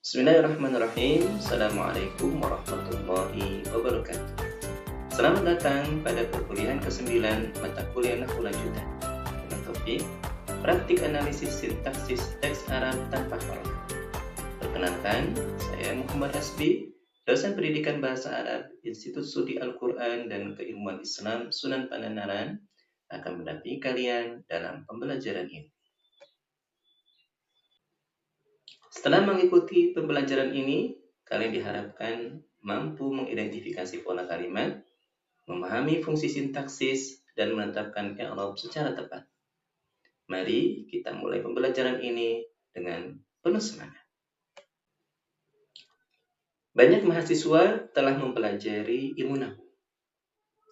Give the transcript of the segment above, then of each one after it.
Bismillahirrahmanirrahim. Assalamualaikum warahmatullahi wabarakatuh. Selamat datang pada perkuliahan ke-9 mata kuliah Nahwu Lanjutan dengan topik Praktik Analisis Sintaksis Teks Arab Tanpa Huruf. Perkenalkan, saya Muhammad Hasbi, dosen Pendidikan Bahasa Arab Institut Studi Al-Quran dan Keilmuan Islam Sunan Pangandaran, akan mendampingi kalian dalam pembelajaran ini. Setelah mengikuti pembelajaran ini, kalian diharapkan mampu mengidentifikasi pola kalimat, memahami fungsi sintaksis, dan menetapkan i'rab secara tepat. Mari kita mulai pembelajaran ini dengan penuh semangat. Banyak mahasiswa telah mempelajari ilmu nahwu,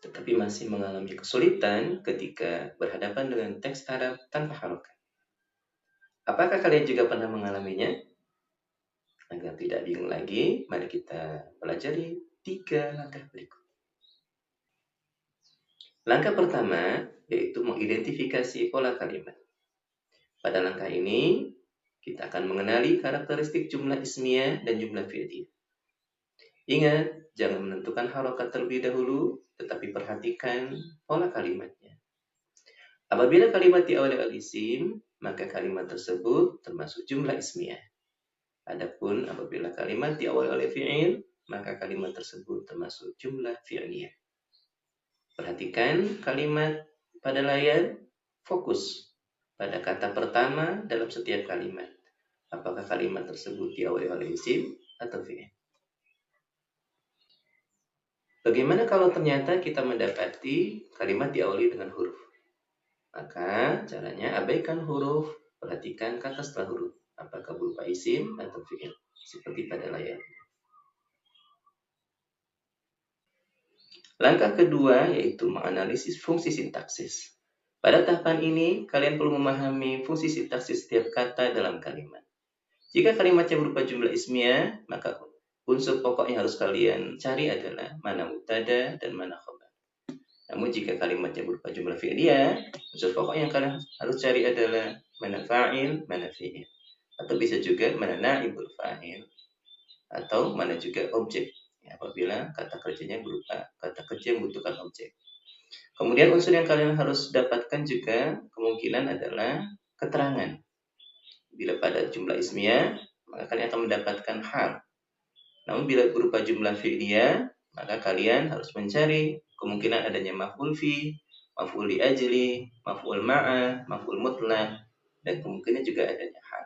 tetapi masih mengalami kesulitan ketika berhadapan dengan teks Arab tanpa harokat. Apakah kalian juga pernah mengalaminya? Agar tidak bingung lagi, mari kita pelajari 3 langkah berikut. Langkah pertama yaitu mengidentifikasi pola kalimat. Pada langkah ini, kita akan mengenali karakteristik jumlah ismiyah dan jumlah fi'liyah. Ingat, jangan menentukan harokat terlebih dahulu, tetapi perhatikan pola kalimatnya. Apabila kalimat diawali oleh isim, maka kalimat tersebut termasuk jumlah ismiyah. Adapun apabila kalimat diawali oleh fi'il, maka kalimat tersebut termasuk jumlah fi'liyah. Perhatikan kalimat pada layar, fokus pada kata pertama dalam setiap kalimat. Apakah kalimat tersebut diawali oleh isim atau fi'il? Bagaimana kalau ternyata kita mendapati kalimat diawali dengan huruf? Maka caranya abaikan huruf, perhatikan kata setelah huruf. Apakah berupa isim atau fi'il, seperti pada layar. Langkah kedua yaitu menganalisis fungsi sintaksis. Pada tahapan ini, kalian perlu memahami fungsi sintaksis setiap kata dalam kalimat. Jika kalimatnya berupa jumlah ismiyah, maka unsur pokok yang harus kalian cari adalah mana mubtada dan mana khabar. Namun jika kalimatnya berupa jumlah fi'liyah, unsur pokok yang kalian harus cari adalah mana fa'il, mana fi'il. Atau bisa juga mana naibul fa'il, atau mana juga objek, ya, apabila kata kerjanya berupa kata kerja yang membutuhkan objek. Kemudian unsur yang kalian harus dapatkan juga kemungkinan adalah keterangan. Bila pada jumlah ismiyah, maka kalian akan mendapatkan hal. Namun bila berupa jumlah fi'liyah, maka kalian harus mencari kemungkinan adanya maf'ul fi, maf'ul li ajli, maf'ul ma'a, maf'ul mutlaq, dan kemungkinan juga adanya hal.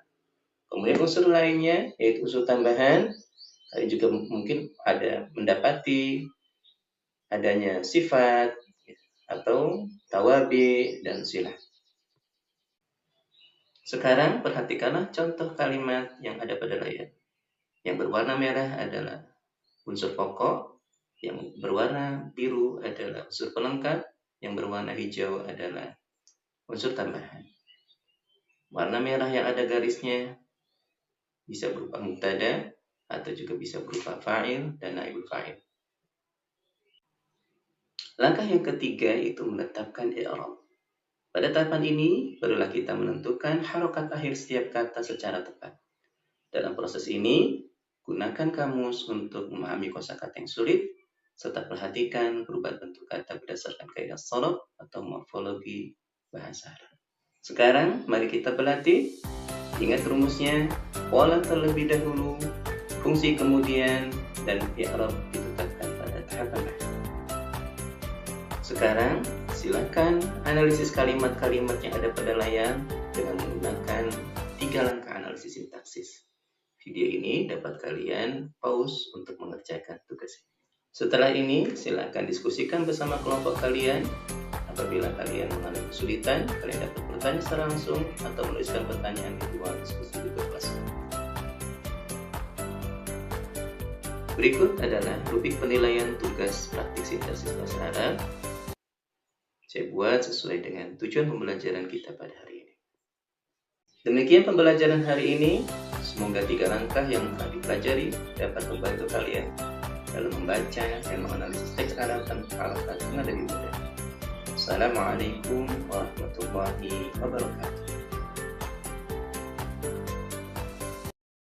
Kemudian unsur lainnya, yaitu unsur tambahan, kalian juga mungkin ada mendapati adanya sifat atau tawabi dan silah. Sekarang perhatikanlah contoh kalimat yang ada pada layar. Yang berwarna merah adalah unsur pokok, yang berwarna biru adalah unsur pelengkap, yang berwarna hijau adalah unsur tambahan. Warna merah yang ada garisnya bisa berupa mubtada atau juga bisa berupa fa'il dan naibul fa'il. Langkah yang ketiga yaitu menetapkan i'rab. Pada tahapan ini, barulah kita menentukan harokat akhir setiap kata secara tepat. Dalam proses ini, gunakan kamus untuk memahami kosakata yang sulit, serta perhatikan perubahan bentuk kata berdasarkan kaidah sharaf atau morfologi bahasa Arab. Sekarang, mari kita berlatih. Ingat rumusnya, pola terlebih dahulu, fungsi kemudian, dan i'rab ditetapkan pada tahapan akhir. Sekarang, silakan analisis kalimat-kalimat yang ada pada layar dengan menggunakan 3 langkah analisis sintaksis. Video ini dapat kalian pause untuk mengerjakan tugas ini. Setelah ini, silakan diskusikan bersama kelompok kalian. Apabila kalian mengalami kesulitan, kalian dapat bertanya secara langsung atau menuliskan pertanyaan di ruang diskusi di kelas. Berikut adalah rubrik penilaian tugas praktik sintaksis bahasa Arab. Saya buat sesuai dengan tujuan pembelajaran kita pada hari ini. Demikian pembelajaran hari ini. Semoga 3 langkah yang telah dipelajari dapat membantu kalian dalam membaca dan menganalisis teks Arab tanpa harokat dengan lebih mudah. Assalamualaikum warahmatullahi wabarakatuh.